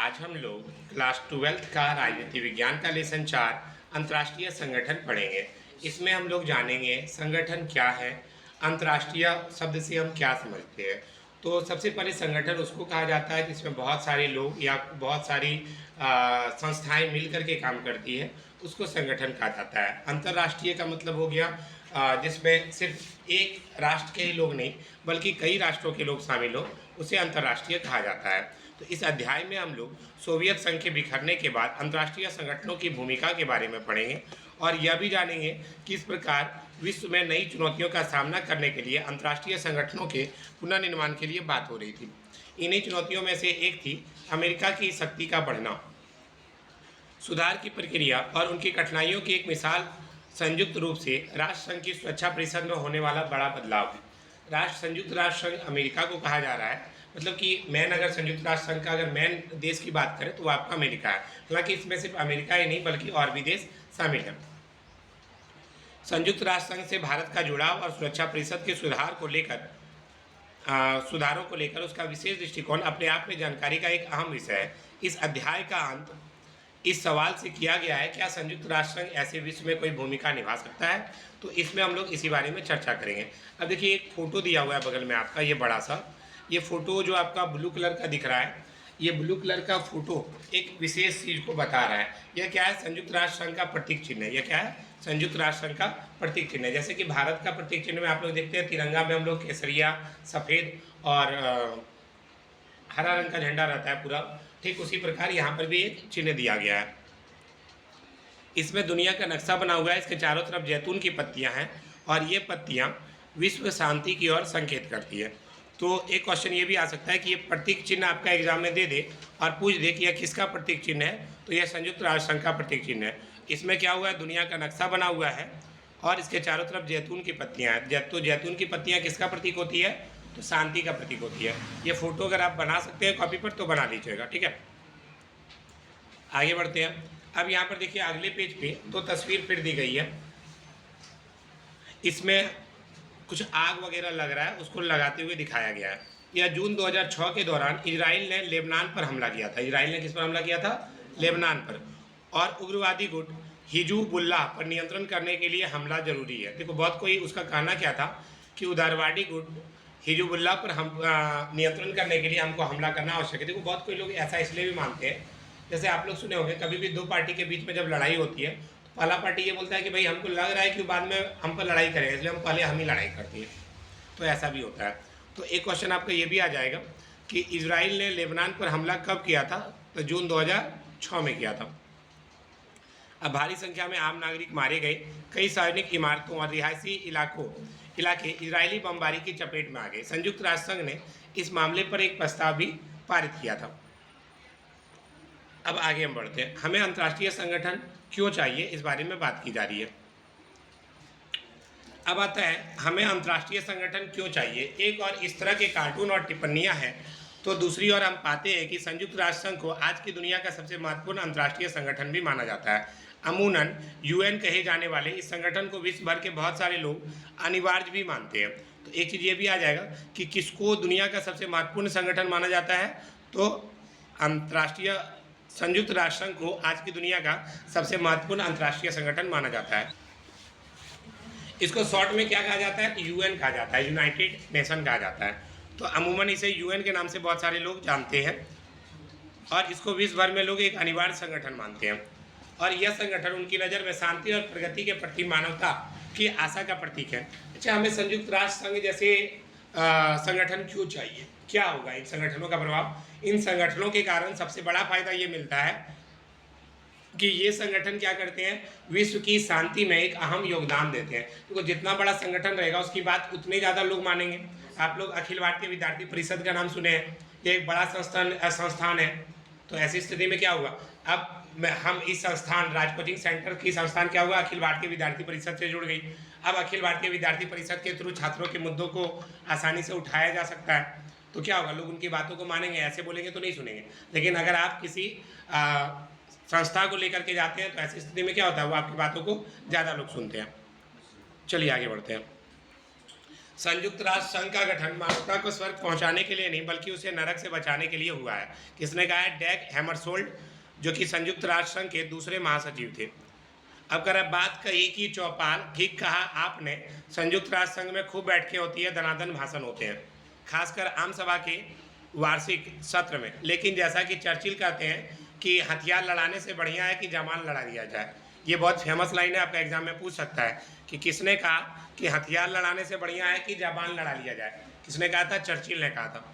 आज हम लोग क्लास 12th का राजनीति विज्ञान का लेसन 4 अंतर्राष्ट्रीय संगठन पढ़ेंगे। इसमें हम लोग जानेंगे संगठन क्या है, अंतर्राष्ट्रीय शब्द से हम क्या समझते हैं। तो सबसे पहले संगठन उसको कहा जाता है जिसमें बहुत सारे लोग या बहुत सारी संस्थाएं मिल करके काम करती है, उसको संगठन कहा जाता है। अंतर्राष्ट्रीय का मतलब हो गया जिसमें सिर्फ एक राष्ट्र के ही लोग नहीं बल्कि कई राष्ट्रों के लोग शामिल हो, उसे अंतर्राष्ट्रीय कहा जाता है। तो इस अध्याय में हम लोग सोवियत संघ के बिखरने के बाद अंतर्राष्ट्रीय संगठनों की भूमिका के बारे में पढ़ेंगे और यह भी जानेंगे किस प्रकार विश्व में नई चुनौतियों का सामना करने के लिए अंतर्राष्ट्रीय संगठनों के पुनर्निर्माण के लिए बात हो रही थी। इन्हीं चुनौतियों में से एक थी अमेरिका की शक्ति का बढ़ना। सुधार की प्रक्रिया और उनकी कठिनाइयों की एक मिसाल संयुक्त रूप से राष्ट्र संघ की सुरक्षा परिषद में होने वाला बड़ा बदलाव है। संयुक्त राष्ट्र संघ अमेरिका को कहा जा रहा है, मतलब कि मैन अगर संयुक्त राष्ट्र संघ का अगर मैन देश की बात करें तो वो आपका अमेरिका है। हालांकि इसमें सिर्फ अमेरिका ही नहीं बल्कि और भी देश शामिल है। संयुक्त राष्ट्र संघ से भारत का जुड़ाव और सुरक्षा परिषद के सुधारों को लेकर उसका विशेष दृष्टिकोण अपने आप में जानकारी का एक अहम विषय है। इस अध्याय का अंत इस सवाल से किया गया है, क्या संयुक्त राष्ट्र संघ ऐसे विश्व में कोई भूमिका निभा सकता है। तो इसमें हम लोग इसी बारे में चर्चा करेंगे। अब देखिए एक फोटो दिया हुआ है बगल में आपका, ये बड़ा सा ये फोटो जो आपका ब्लू कलर का दिख रहा है, ये ब्लू कलर का फोटो एक विशेष चीज को बता रहा है। यह क्या है? संयुक्त राष्ट्र संघ का प्रतीक चिन्ह है। यह क्या है? संयुक्त राष्ट्र संघ का प्रतीक चिन्ह है। जैसे कि भारत का प्रतीक चिन्ह में आप लोग देखते हैं तिरंगा में हम लोग केसरिया, सफेद और हरा रंग का झंडा रहता है पूरा, ठीक उसी प्रकार यहाँ पर भी एक चिन्ह दिया गया है। इसमें दुनिया का नक्शा बना हुआ है, इसके चारों तरफ जैतून की पत्तियां हैं और ये पत्तियां विश्व शांति की ओर संकेत करती है। तो एक क्वेश्चन ये भी आ सकता है कि ये प्रतीक चिन्ह आपका एग्जाम में दे दे और पूछ दे कि यह किसका प्रतीक चिन्ह है, तो यह संयुक्त राष्ट्र संघ का प्रतीक चिन्ह है। इसमें क्या हुआ है? दुनिया का नक्शा बना हुआ है और इसके चारों तरफ जैतून की पत्तियाँ हैं। तो जैतून की पत्तियाँ किसका प्रतीक होती है? तो शांति का प्रतीक होती है। ये फोटो अगर आप बना सकते हैं कॉपी पर तो बना लीजिएगा, ठीक है। आगे बढ़ते हैं। अब यहाँ पर देखिए अगले पेज पे दो तस्वीर फिर दी गई है। इसमें कुछ आग वगैरह लग रहा है, उसको लगाते हुए दिखाया गया है। यह जून 2006 के दौरान इजराइल ने लेबनान पर हमला किया था। इजराइल ने किस पर हमला किया था? लेबनान पर। और उग्रवादी गुट हिजबुल्लाह पर नियंत्रण करने के लिए हमला जरूरी है। देखो बहुत कोई उसका कहना क्या था कि उदारवादी गुट हिजबुल्लाह पर हम नियंत्रण करने के लिए हमको हमला करना आवश्यक है। देखो बहुत कोई लोग ऐसा इसलिए भी मानते हैं, जैसे आप लोग सुने होंगे कभी भी दो पार्टी के बीच में जब लड़ाई होती है तो पहला पार्टी ये बोलता है कि भाई हमको लग रहा है कि बाद में हम पर लड़ाई करेंगे, इसलिए हम ही लड़ाई करती है। तो ऐसा भी होता है। तो एक क्वेश्चन आपका ये भी आ जाएगा कि इजराइल ने लेबनान पर हमला कब किया था? तो जून 2006 में किया था। अब भारी संख्या में आम नागरिक मारे गए, कई सार्वजनिक इमारतों और रिहायशी इलाके इजरायली बमबारी की चपेट में आ गए। संयुक्त राष्ट्र संघ ने इस मामले पर एक प्रस्ताव भी पारित किया था। अब आगे हम बढ़ते हैं। हमें अंतर्राष्ट्रीय संगठन क्यों चाहिए, इस बारे में बात की जा रही है। अब आता है हमें अंतर्राष्ट्रीय संगठन क्यों चाहिए। एक और इस तरह के कार्टून और टिप्पणियां हैं, तो दूसरी ओर हम पाते हैं कि संयुक्त राष्ट्र संघ को आज की दुनिया का सबसे महत्वपूर्ण अंतर्राष्ट्रीय संगठन भी माना जाता है। अमूनन यूएन कहे जाने वाले इस संगठन को विश्व भर के बहुत सारे लोग अनिवार्य भी मानते हैं। तो एक चीज़ ये भी आ जाएगा कि किसको दुनिया का सबसे महत्वपूर्ण संगठन माना जाता है, तो अंतर्राष्ट्रीय संयुक्त राष्ट्र संघ को आज की दुनिया का सबसे महत्वपूर्ण अंतर्राष्ट्रीय संगठन माना जाता है। इसको शॉर्ट में क्या कहा जाता है? यूएन कहा जाता है, यूनाइटेड नेशन कहा जाता है। तो अमूमन इसे यूएन के नाम से बहुत सारे लोग जानते हैं और इसको विश्व भर में लोग एक अनिवार्य संगठन मानते हैं। और यह संगठन उनकी नज़र में शांति और प्रगति के प्रति मानवता की आशा का प्रतीक है। अच्छा, हमें संयुक्त राष्ट्र संघ जैसे संगठन क्यों चाहिए? क्या होगा इन संगठनों का प्रभाव? इन संगठनों के कारण सबसे बड़ा फायदा ये मिलता है कि ये संगठन क्या करते हैं? विश्व की शांति में एक अहम योगदान देते हैं। तो जितना बड़ा संगठन रहेगा उसकी बात उतने ज़्यादा लोग मानेंगे। आप लोग अखिल भारतीय विद्यार्थी परिषद का नाम सुने हैं, ये एक बड़ा संस्थान है। तो ऐसी स्थिति में क्या हुआ? अब हम इस संस्थान राज कोचिंग सेंटर की संस्थान क्या हुआ? अखिल भारतीय विद्यार्थी परिषद से जुड़ गई। अब अखिल भारतीय विद्यार्थी परिषद के थ्रू छात्रों के मुद्दों को आसानी से उठाया जा सकता है। तो क्या होगा? लोग उनकी बातों को मानेंगे, ऐसे बोलेंगे तो नहीं सुनेंगे। लेकिन अगर आप किसी संस्था को लेकर के जाते हैं तो ऐसी स्थिति में क्या होता है? वो आपकी बातों को ज़्यादा लोग सुनते हैं। चलिए आगे बढ़ते हैं। संयुक्त राष्ट्र संघ का गठन मानवता को स्वर्ग पहुंचाने के लिए नहीं बल्कि उसे नरक से बचाने के लिए हुआ है। किसने कहा है? डैग हैमरशोल्ड, जो कि संयुक्त राष्ट्र संघ के दूसरे महासचिव थे। अब अगर बात कही कि चौपाल, ठीक कहा आपने, संयुक्त राष्ट्र संघ में खूब बैठकें होती है, धनाधन भाषण होते हैं, खासकर आम सभा के वार्षिक सत्र में। लेकिन जैसा कि चर्चिल कहते हैं कि हथियार लड़ाने से बढ़िया है कि जमान लड़ा दिया जाए। ये बहुत फेमस लाइन है, आपका एग्जाम में पूछ सकता है कि किसने कहा कि हथियार लड़ाने से बढ़िया है कि जबान लड़ा लिया जाए। किसने कहा था? चर्चिल ने कहा था।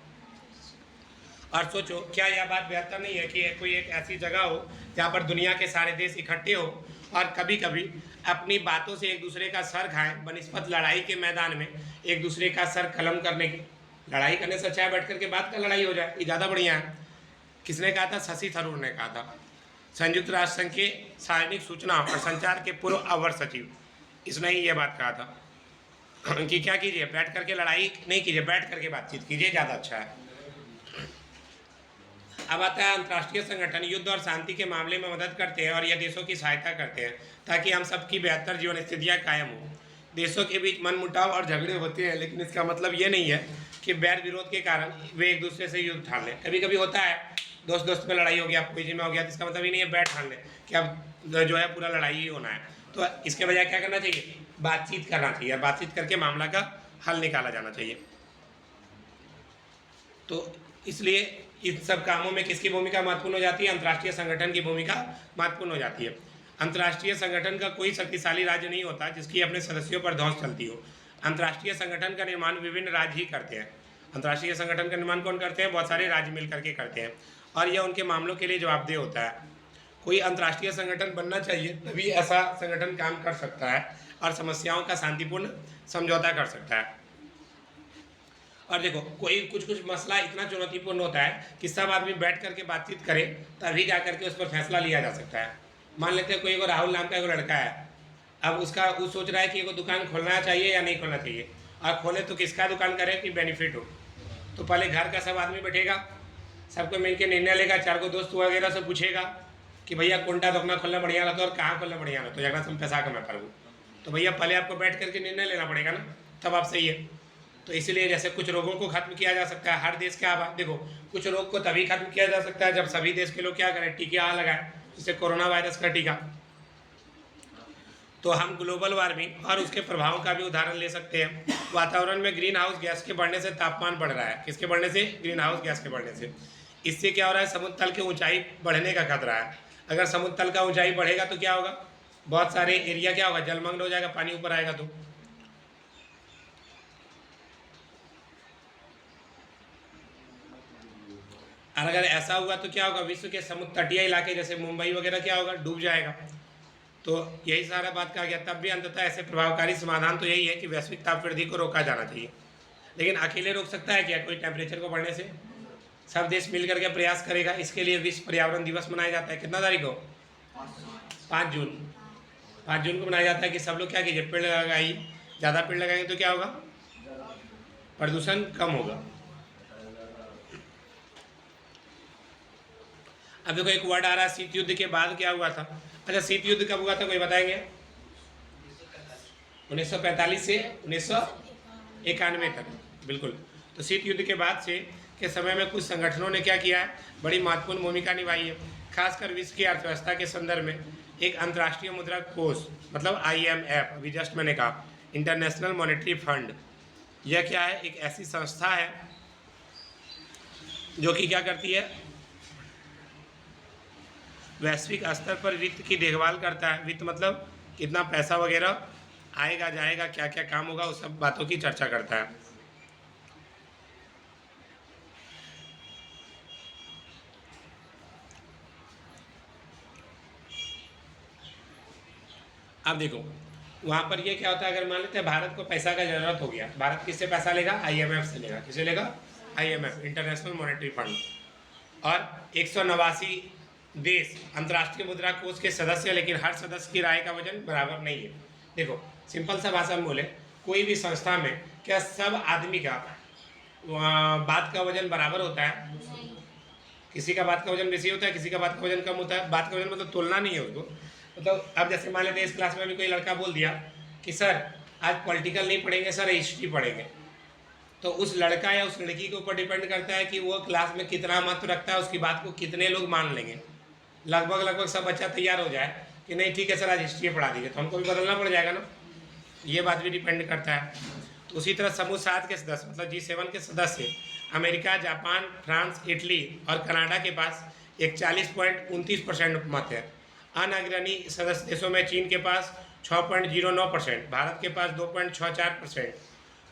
और सोचो, क्या यह बात बेहतर नहीं है कि कोई एक ऐसी जगह हो जहाँ पर दुनिया के सारे देश इकट्ठे हो और कभी कभी अपनी बातों से एक दूसरे का सर खाएं, बनिस्बत लड़ाई के मैदान में एक दूसरे का सर कलम करने की। लड़ाई करने से अच्छा है बैठ करके बात का लड़ाई हो जाए, ये ज़्यादा बढ़िया है। किसने कहा था? शशि थरूर ने कहा था, संयुक्त राष्ट्र संघ के सार्वजनिक सूचना और संचार के पूर्व अवर सचिव। इसने ही ये बात कहा था कि क्या कीजिए, बैठ करके लड़ाई नहीं कीजिए, बैठ करके बातचीत कीजिए, ज़्यादा अच्छा है। अब आता है अंतर्राष्ट्रीय संगठन युद्ध और शांति के मामले में मदद करते हैं और यह देशों की सहायता करते हैं ताकि हम सबकी बेहतर जीवन स्थितियाँ कायम हो। देशों के बीच मनमुटाव और झगड़े होते हैं, लेकिन इसका मतलब ये नहीं है कि बैर विरोध के कारण वे एक दूसरे से युद्ध ठान लें। कभी कभी होता है दोस्त दोस्त में लड़ाई हो गया, कोई चीज़ में हो गया, तो इसका मतलब ये नहीं है बैठ ठान लें कि अब जो है पूरा लड़ाई ही होना है। तो इसके बजाय क्या करना चाहिए? बातचीत करना चाहिए, बातचीत करके मामला का हल निकाला जाना चाहिए। तो इसलिए इन सब कामों में किसकी भूमिका महत्वपूर्ण हो जाती है? अंतर्राष्ट्रीय संगठन की भूमिका महत्वपूर्ण हो जाती है। अंतर्राष्ट्रीय संगठन का कोई शक्तिशाली राज्य नहीं होता जिसकी अपने सदस्यों पर धौंस चलती हो। अंतर्राष्ट्रीय संगठन का निर्माण विभिन्न राज्य ही करते हैं। अंतर्राष्ट्रीय संगठन का निर्माण कौन करते हैं? बहुत सारे राज्य मिल करके करते हैं और यह उनके मामलों के लिए जवाबदेह होता है। कोई अंतर्राष्ट्रीय संगठन बनना चाहिए, तभी ऐसा संगठन काम कर सकता है और समस्याओं का शांतिपूर्ण समझौता कर सकता है। और देखो, कोई कुछ मसला इतना चुनौतीपूर्ण होता है कि सब आदमी बैठ करके बातचीत करें तभी जा करके उस पर फैसला लिया जा सकता है। मान लेते हैं कोई एगो राहुल नाम का एगो लड़का है, अब वो सोच रहा है कि एगो दुकान खोलना चाहिए या नहीं खोलना चाहिए, और खोले तो किसका दुकान करे कि बेनिफिट हो। तो पहले घर का सब आदमी बैठेगा, सबको मिल के निर्णय लेगा, 4 गो दोस्त वगैरह से पूछेगा कि भैया कौनटा दुकान खोलना बढ़िया रहता है और कहाँ खोलना बढ़िया रहता है, जगह से हम पैसा कमा पाऊँ। तो भैया पहले आपको बैठ करके निर्णय लेना पड़ेगा ना, तब आप सही है। तो इसलिए जैसे कुछ रोगों को खत्म किया जा सकता है, हर देश के आबाद देखो, कुछ रोग को तभी खत्म किया जा सकता है जब सभी देश के लोग क्या करें? टीका लगाएं, जैसे कोरोना वायरस का टीका। तो हम ग्लोबल वार्मिंग और उसके प्रभावों का भी उदाहरण ले सकते हैं। वातावरण में ग्रीन हाउस गैस के बढ़ने से तापमान बढ़ रहा है। किसके बढ़ने से? ग्रीन हाउस गैस के बढ़ने से। इससे क्या हो रहा है? समुद्र तल की ऊंचाई बढ़ने का खतरा है। अगर समुद्र तल का ऊंचाई बढ़ेगा तो क्या होगा? बहुत सारे एरिया क्या होगा? जलमग्न हो जाएगा, पानी ऊपर आएगा। तो और अगर ऐसा हुआ तो क्या होगा? विश्व के समुद्र तटीय इलाके जैसे मुंबई वगैरह क्या होगा? डूब जाएगा। तो यही सारा बात कहा गया। तब भी अंततः ऐसे प्रभावकारी समाधान तो यही है कि वैश्विक ताप वृद्धि को रोका जाना चाहिए। लेकिन अकेले रोक सकता है क्या कोई टेम्परेचर को बढ़ने से? सब देश मिल करके प्रयास करेगा। इसके लिए विश्व पर्यावरण दिवस मनाया जाता है। कितना तारीख को? 5 जून। 5 जून को मनाया जाता है कि सब लोग क्या कीजिए? पेड़ लगाइए। ज़्यादा पेड़ लगाएंगे तो क्या होगा? प्रदूषण कम होगा। अब देखो एक वर्ड आ रहा है, शीत युद्ध के बाद क्या हुआ था? अच्छा, शीत युद्ध कब हुआ था कोई बताएंगे? 1945 से 1991 तक, बिल्कुल। तो शीत युद्ध के बाद से के समय में कुछ संगठनों ने क्या किया है? बड़ी महत्वपूर्ण भूमिका निभाई है। खासकर विश्व की अर्थव्यवस्था के संदर्भ में एक अंतर्राष्ट्रीय मुद्रा कोष, मतलब IMF, अभी जस्ट मैंने कहा, इंटरनेशनल मॉनेटरी फंड, यह क्या है? एक ऐसी संस्था है जो कि क्या करती है? वैश्विक स्तर पर वित्त की देखभाल करता है। वित्त मतलब कितना पैसा वगैरह आएगा जाएगा, क्या क्या काम होगा, उस सब बातों की चर्चा करता है। अब देखो वहाँ पर ये क्या होता है? अगर मान लेते हैं भारत को पैसा का जरूरत हो गया, भारत किससे पैसा लेगा? IMF से लेगा। किससे लेगा? IMF, international monetary fund. और 189 देश अंतर्राष्ट्रीय मुद्रा कोष के सदस्य, लेकिन हर सदस्य की राय का वजन बराबर नहीं है। देखो सिंपल सा भाषा में बोले, कोई भी संस्था में क्या सब आदमी का बात का वजन बराबर होता है? किसी का बात का वजन बेसी होता है, किसी का बात का वजन कम होता है। बात का वजन मतलब तोलना नहीं है उसको। मतलब अब जैसे मान लेते हैं इस क्लास में भी कोई लड़का बोल दिया कि सर आज पॉलिटिकल नहीं पढ़ेंगे सर, हिस्ट्री पढ़ेंगे। तो उस लड़का या उस लड़की के ऊपर डिपेंड करता है कि वो क्लास में कितना महत्व रखता है, उसकी बात को कितने लोग मान लेंगे। लगभग सब बच्चा तैयार हो जाए कि नहीं ठीक है सर आज हिस्ट्री पढ़ा दीजिए, तो हमको भी बदलना पड़ जाएगा ना, ये बात भी डिपेंड करता है। तो उसी तरह समूह 7 के सदस्य मतलब G7 के सदस्य अमेरिका, जापान, फ्रांस, इटली और कनाडा के पास 41.29% मत है। अनाग्रणी सदस्य देशों में चीन के पास 6.09%, भारत के पास 2.64%,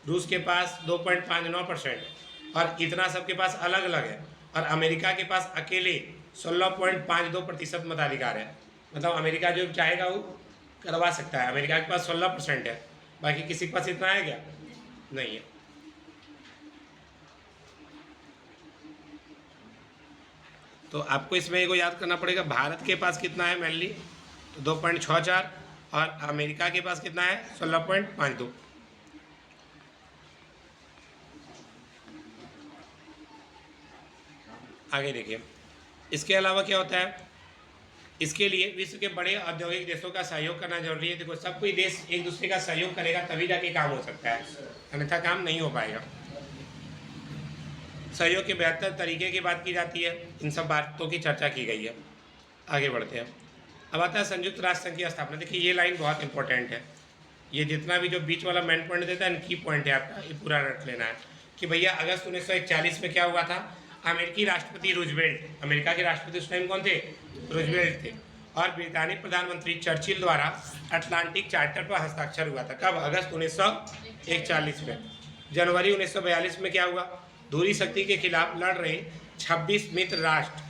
रूस के पास 2.59% और इतना सबके पास अलग अलग है। और अमेरिका के पास अकेले 16.52% मताधिकार है। मतलब अमेरिका जो चाहेगा वो करवा सकता है। अमेरिका के पास 16% है, बाकी किसी के पास इतना है क्या? नहीं है। तो आपको इसमें को याद करना पड़ेगा, भारत के पास कितना है मेनली, तो 2.64 और अमेरिका के पास कितना है 16.52। आगे देखिए, इसके अलावा क्या होता है, इसके लिए विश्व के बड़े औद्योगिक देशों का सहयोग करना जरूरी है। देखो सब कोई देश एक दूसरे का सहयोग करेगा तभी जाके काम हो सकता है, अन्यथा काम नहीं हो पाएगा। सहयोग के बेहतर तरीके की बात की जाती है, इन सब बातों की चर्चा की गई है। आगे बढ़ते हैं। अब आता है संयुक्त राष्ट्र संघ की स्थापना। देखिए ये लाइन बहुत इंपॉर्टेंट है, ये जितना भी जो बीच वाला मेन पॉइंट देता है की पॉइंट है आपका, ये पूरा रट लेना है कि भैया अगस्त 1941 में क्या हुआ था, अमेरिकी राष्ट्रपति रूजवेल्ट, अमेरिका के राष्ट्रपति उस टाइम कौन थे, रूजवेल्ट थे, और ब्रितानी प्रधानमंत्री चर्चिल द्वारा अटलांटिक चार्टर पर हस्ताक्षर हुआ था। कब? अगस्त 1941 में। जनवरी 1942 में क्या हुआ, धुरी शक्ति के खिलाफ लड़ रहे 26 मित्र राष्ट्र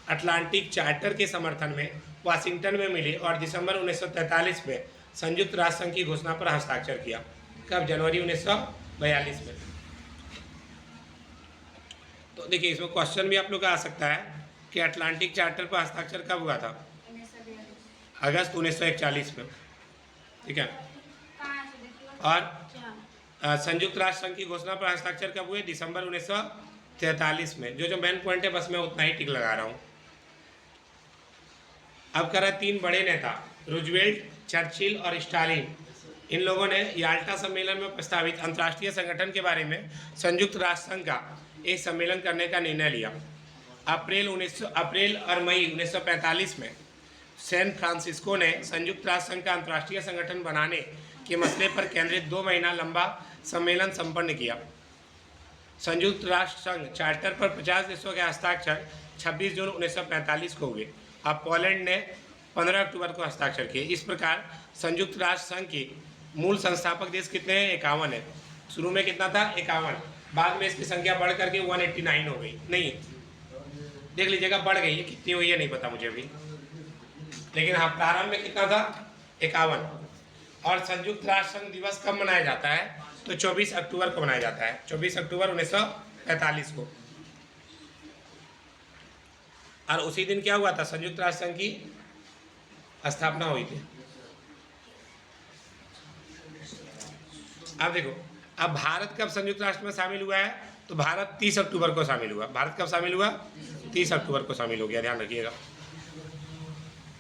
अटलांटिक चार्टर के समर्थन में वाशिंगटन में मिले और दिसंबर 1943 में संयुक्त राष्ट्र संघ की घोषणा पर हस्ताक्षर किया। कब? जनवरी 1942 में। तो देखिए इसमें क्वेश्चन भी आप लोग का आ सकता है कि अटलांटिक चार्टर पर हस्ताक्षर कब हुआ था? अगस्त 1941 में, ठीक है। और संयुक्त राष्ट्र संघ की घोषणा पर हस्ताक्षर कब हुए? दिसंबर 1943 में। जो मेन पॉइंट है बस मैं उतना ही टिक लगा रहा हूँ। अब कर रहा है 3 बड़े नेता रूजवेल्ट, चर्चिल और स्टालिन, इन लोगों ने याल्टा सम्मेलन में प्रस्तावित अंतर्राष्ट्रीय संगठन के बारे में संयुक्त राष्ट्र संघ का एक सम्मेलन करने का निर्णय लिया। अप्रैल और मई 1945 में सैन फ्रांसिस्को ने संयुक्त राष्ट्र संघ का अंतर्राष्ट्रीय संगठन बनाने के मसले पर केंद्रित 2 महीना लंबा सम्मेलन संपन्न किया। संयुक्त राष्ट्र संघ चार्टर पर 50 देशों के हस्ताक्षर 26 जून 1945 को हुए। अब पोलैंड ने 15 अक्टूबर को हस्ताक्षर किए। इस प्रकार संयुक्त राष्ट्र संघ के मूल संस्थापक देश कितने हैं? 51 है। शुरू में कितना था? 51। बाद में इसकी संख्या बढ़ करके 189 हो गई। नहीं देख लीजिएगा, बढ़ गई है, कितनी हुई है नहीं पता मुझे भी, लेकिन हाँ प्रारंभ में कितना था? 51। और संयुक्त राष्ट्र संघ दिवस कब मनाया जाता है? तो 24 अक्टूबर को मनाया जाता है, 24 अक्टूबर 1945 को। और उसी दिन क्या हुआ था? संयुक्त राष्ट्र संघ की स्थापना हुई थी। अब देखो, अब भारत कब संयुक्त राष्ट्र में शामिल हुआ है? तो भारत 30 अक्टूबर को शामिल हुआ। भारत कब शामिल हुआ? 30 अक्टूबर को शामिल हो गया, ध्यान रखिएगा।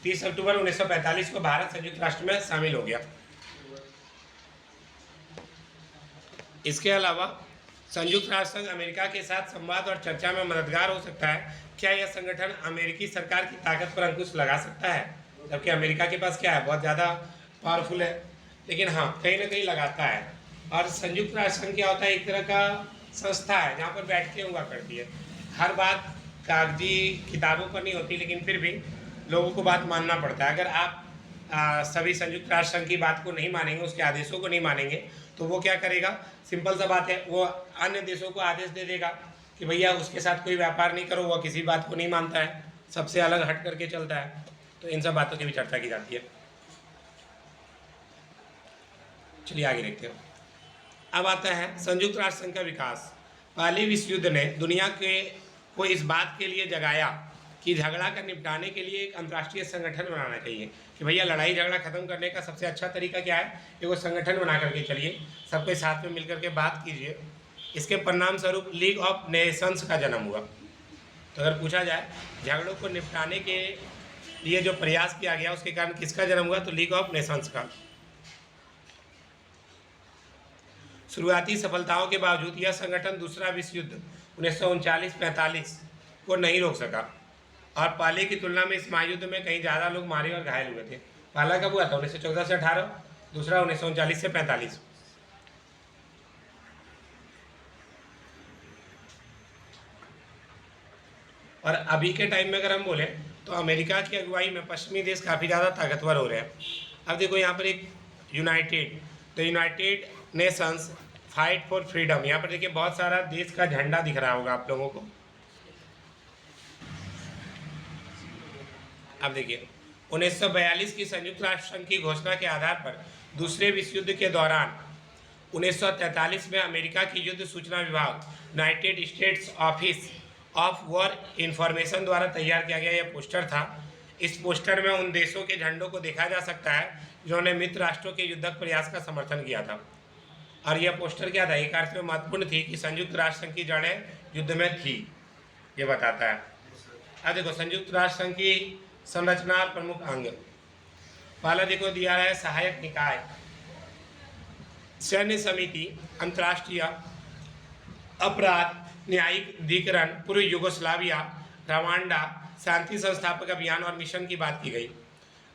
30 अक्टूबर 1945 को भारत संयुक्त राष्ट्र में शामिल हो गया। इसके अलावा संयुक्त राष्ट्र संघ अमेरिका के साथ संवाद और चर्चा में मददगार हो सकता है। क्या यह संगठन अमेरिकी सरकार की ताकत पर अंकुश लगा सकता है? जबकि अमेरिका के पास क्या है? बहुत ज़्यादा पावरफुल है, लेकिन हाँ कहीं ना कहीं लगाता है। और संयुक्त राष्ट्र संघ क्या होता है? एक तरह का संस्था है जहाँ पर बैठ के हुआ करती है। हर बात कागजी किताबों पर नहीं होती, लेकिन फिर भी लोगों को बात मानना पड़ता है। अगर आप सभी संयुक्त राष्ट्र संघ की बात को नहीं मानेंगे, उसके आदेशों को नहीं मानेंगे, तो वो क्या करेगा? सिंपल सा बात है, वो अन्य देशों को आदेश दे देगा कि भैया उसके साथ कोई व्यापार नहीं करो, वो किसी बात को नहीं मानता है, सबसे अलग हट करके चलता है। तो इन सब बातों की भी चर्चा की जाती है। चलिए आगे देखते हैं। अब आता है संयुक्त राष्ट्र संघ का विकास। पहले विश्व युद्ध ने दुनिया को इस बात के लिए जगाया कि झगड़ा का निपटाने के लिए एक अंतर्राष्ट्रीय संगठन बनाना चाहिए, कि भैया लड़ाई झगड़ा खत्म करने का सबसे अच्छा तरीका क्या है? वो संगठन बना करके चलिए, सबके साथ में मिलकर के बात कीजिए। इसके परिणाम स्वरूप लीग ऑफ नेशंस का जन्म हुआ। तो अगर पूछा जाए झगड़ों को निपटाने के लिए जो प्रयास किया गया उसके कारण किसका जन्म हुआ? तो लीग ऑफ नेशंस का। शुरुआती सफलताओं के बावजूद यह संगठन दूसरा विश्व युद्ध 1939-45 को नहीं रोक सका और पहले की तुलना में इस महायुद्ध में कहीं ज़्यादा लोग मारे और घायल हुए थे। पहला कब हुआ था? 1914 से 18, दूसरा 1939 से 45। और अभी के टाइम में अगर हम बोले तो अमेरिका की अगुवाई में पश्चिमी देश काफ़ी ज़्यादा ताकतवर हो रहे हैं। अब देखो यहाँ पर एक United Nations fight for freedom, यहाँ पर देखिए बहुत सारा देश का झंडा दिख रहा होगा आप लोगों को। अब देखिए 1942 की संयुक्त राष्ट्र संघ की घोषणा के आधार पर दूसरे विश्व युद्ध के दौरान 1943 में अमेरिका की युद्ध सूचना विभाग United states office of war information द्वारा तैयार किया गया यह पोस्टर था। इस पोस्टर में उन देशों के झंडों को देखा जा सकता है जिन्होंने मित्र राष्ट्रों के युद्धक प्रयास का समर्थन किया था। और यह पोस्टर क्या था? एक अर्थ में महत्वपूर्ण थी कि संयुक्त राष्ट्र संघ की जड़ें युद्ध में थी, ये बताता है। अब देखो संयुक्त राष्ट्र संघ की संरचना और प्रमुख अंग। पहला देखो दिया है सहायक निकाय, सैन्य समिति, अंतर्राष्ट्रीय अपराध न्यायिक अधिकरण, पूर्व यूगोस्लाविया, रवांडा, शांति संस्थापक अभियान और मिशन की बात की गई।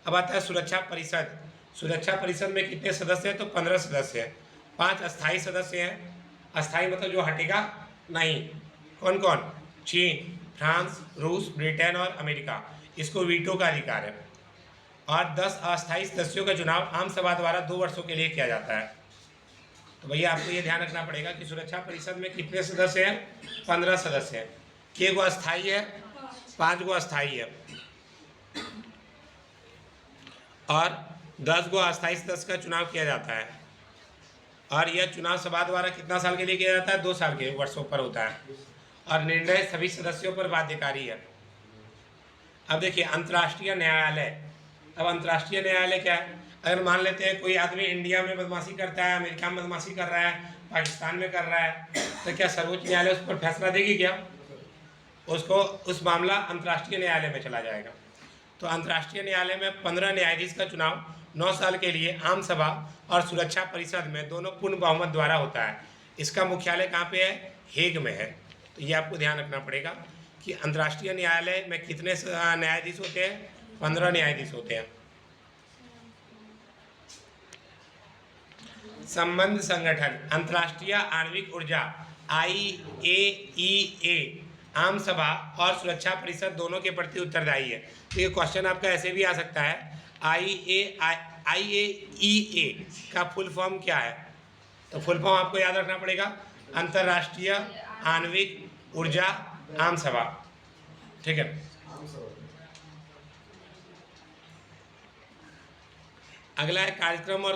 अब आता है सुरक्षा परिषद। सुरक्षा परिषद में कितने सदस्य हैं? तो 15 सदस्य हैं। 5 अस्थायी सदस्य हैं। अस्थायी मतलब जो हटेगा नहीं। कौन कौन? चीन, फ्रांस, रूस, ब्रिटेन और अमेरिका, इसको वीटो का अधिकार है। और 10 अस्थायी सदस्यों का चुनाव आम सभा द्वारा 2 वर्षों के लिए किया जाता है। तो भैया आपको ये ध्यान रखना पड़ेगा कि सुरक्षा परिषद में कितने सदस्य हैं? 15 सदस्य हैं। के गो अस्थायी है? 5 गो अस्थायी है और 10 गो अस्थायी सदस्य का चुनाव किया जाता है। और यह चुनाव सभा द्वारा कितना साल के लिए किया जाता है? 2 साल के वर्षों पर होता है और निर्णय सभी सदस्यों पर बाध्यकारी है। अब देखिए अंतर्राष्ट्रीय न्यायालय। अब अंतर्राष्ट्रीय न्यायालय क्या है? अगर मान लेते हैं कोई आदमी इंडिया में बदमाशी करता है, अमेरिका में बदमाशी कर रहा है, पाकिस्तान में कर रहा है, तो क्या सर्वोच्च न्यायालय उस पर फैसला देगी क्या? उसको उस मामला अंतर्राष्ट्रीय न्यायालय में चला जाएगा। तो अंतर्राष्ट्रीय न्यायालय में 15 न्यायाधीश का चुनाव 9 साल के लिए आम सभा और सुरक्षा परिषद में दोनों पूर्ण बहुमत द्वारा होता है। इसका मुख्यालय कहाँ पे है? हेग में है। तो ये आपको ध्यान रखना पड़ेगा कि अंतर्राष्ट्रीय न्यायालय में कितने न्यायाधीश होते हैं? 15 न्यायाधीश होते हैं। संबंध संगठन अंतर्राष्ट्रीय आणविक ऊर्जा IAEA आम सभा और सुरक्षा परिषद दोनों के प्रति उत्तरदायी है। तो ये क्वेश्चन आपका ऐसे भी आ सकता है, IAEA का फुल फॉर्म क्या है? तो फुल फॉर्म आपको याद रखना पड़ेगा, अंतर्राष्ट्रीय आणविक ऊर्जा आम सभा। ठीक है। अगला है कार्यक्रम और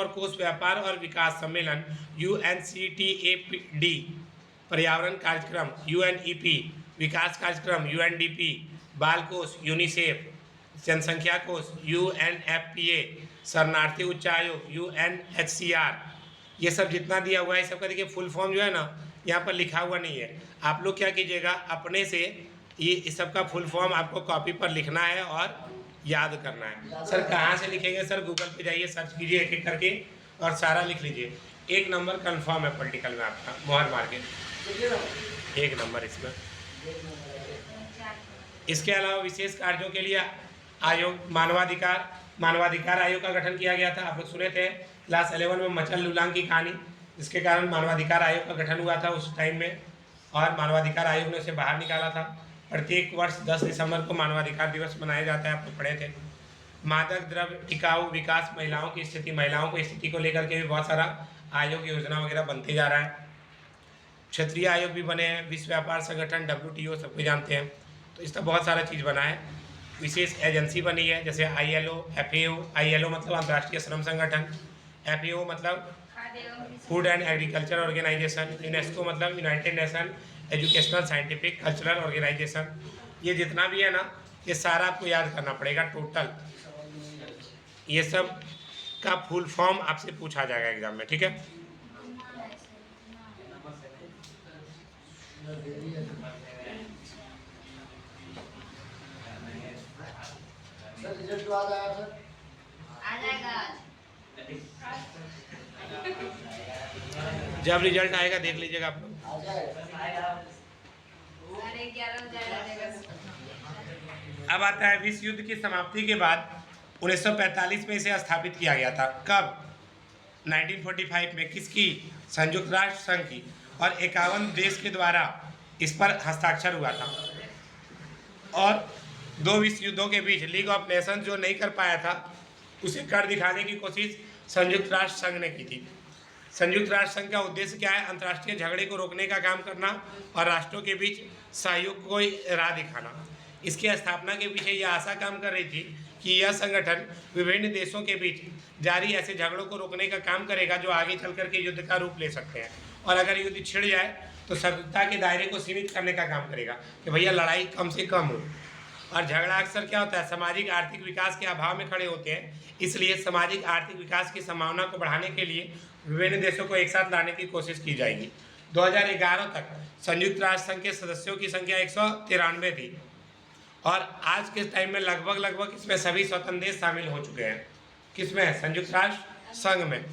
कोष व्यापार और विकास सम्मेलन UNCTAD, पर्यावरण कार्यक्रम UNEP, विकास कार्यक्रम UNDP, बाल कोष यूनिसेफ, जनसंख्या कोष UNFPA, शरणार्थी उच्चायोग UNHCR। ये सब जितना दिया हुआ है इस सब का देखिए फुल फॉर्म जो है ना यहाँ पर लिखा हुआ नहीं है। आप लोग क्या कीजिएगा, अपने से ये इस सब का फुल फॉर्म आपको कॉपी पर लिखना है और याद करना है। सर कहाँ से लिखेंगे? सर गूगल पे जाइए, सर्च कीजिए एक एक करके और सारा लिख लीजिए। 1 नंबर कंफर्म है पॉलिटिकल में आपका, मोहर मार के 1 नंबर इसमें। इसके अलावा विशेष कार्यों के लिए आयोग मानवाधिकार आयोग का गठन किया गया था। आप लोग सुने थे क्लास 11 में मचल लुलांग की कहानी, जिसके कारण मानवाधिकार आयोग का गठन हुआ था उस टाइम में और मानवाधिकार आयोग ने उसे बाहर निकाला था। प्रत्येक वर्ष 10 दिसंबर को मानवाधिकार दिवस मनाया जाता है, आप लोग पढ़े थे। मादक द्रव्य टिकाऊ विकास, महिलाओं की स्थिति को लेकर के भी बहुत सारा आयोग योजना वगैरह बनते जा रहा है। क्षेत्रीय आयोग भी बने हैं, विश्व व्यापार संगठन WTO सबको जानते हैं। तो इसका बहुत सारा चीज़ बना है। विशेष एजेंसी बनी है जैसे ILO, FAO। ILO मतलब अंतर्राष्ट्रीय श्रम संगठन, FAO मतलब food and agriculture organisation, UNESCO मतलब United Nation educational scientific cultural organisation. ये जितना भी है ना ये सारा आपको याद करना पड़ेगा टोटल। ये सब का फुल फॉर्म आपसे पूछा जाएगा एग्जाम में, ठीक है। सर रिजल्ट आ जाएगा सर? आ जाएगा। जब रिजल्ट आएगा देख लीजिएगा आप लोग। अब आता है विश्व युद्ध की समाप्ति के बाद 1945 में इसे स्थापित किया गया था। कब? 1945 में। किसकी? संयुक्त राष्ट्र संघ की। और 51 देश के द्वारा इस पर हस्ताक्षर हुआ था। और 2 विश्व युद्धों के बीच लीग ऑफ नेशंस जो नहीं कर पाया था उसे कर दिखाने की कोशिश संयुक्त राष्ट्र संघ ने की थी। संयुक्त राष्ट्र संघ का उद्देश्य क्या है? अंतर्राष्ट्रीय झगड़े को रोकने का काम करना और राष्ट्रों के बीच सहयोग को राह दिखाना। इसकी स्थापना के पीछे यह आशा काम कर रही थी कि यह संगठन विभिन्न देशों के बीच जारी ऐसे झगड़ों को रोकने का काम करेगा जो आगे चल करके युद्ध का रूप ले सकते हैं। और अगर युद्ध छिड़ जाए तो शत्रुता के दायरे को सीमित करने का काम करेगा कि भैया लड़ाई कम से कम हो। और झगड़ा अक्सर क्या होता है? सामाजिक आर्थिक विकास के अभाव में खड़े होते हैं। इसलिए सामाजिक आर्थिक विकास की संभावना को बढ़ाने के लिए विभिन्न देशों को एक साथ लाने की कोशिश की जाएगी। 2011 तक संयुक्त राष्ट्र संघ के सदस्यों की संख्या 193 थी और आज के टाइम में लगभग इसमें सभी स्वतंत्र देश शामिल हो चुके हैं। किसमें? संयुक्त राष्ट्र संघ में।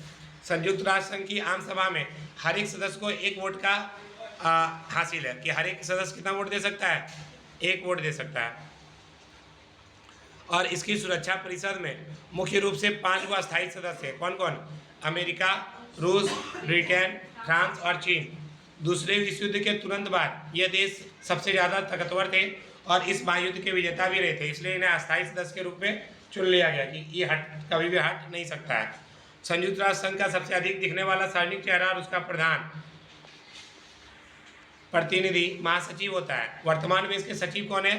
संयुक्त राष्ट्र संघ की आम सभा में हर एक सदस्य को 1 वोट का हासिल है कि हर एक सदस्य कितना वोट दे सकता है? 1 वोट दे सकता है। और इसकी सुरक्षा परिषद में मुख्य रूप से 5 गो अस्थायी सदस्य हैं। कौन कौन? अमेरिका, रूस, ब्रिटेन, फ्रांस और चीन। दूसरे विश्व युद्ध के तुरंत बाद ये देश सबसे ज़्यादा ताकतवर थे और इस महायुद्ध के विजेता भी रहे थे, इसलिए इन्हें अस्थायी सदस्य के रूप में चुन लिया गया कि ये कभी भी हट नहीं सकता है। संयुक्त राष्ट्र संघ का सबसे अधिक दिखने वाला सार्वजनिक चेहरा और उसका प्रधान प्रतिनिधि महासचिव होता है। वर्तमान में इसके सचिव कौन है?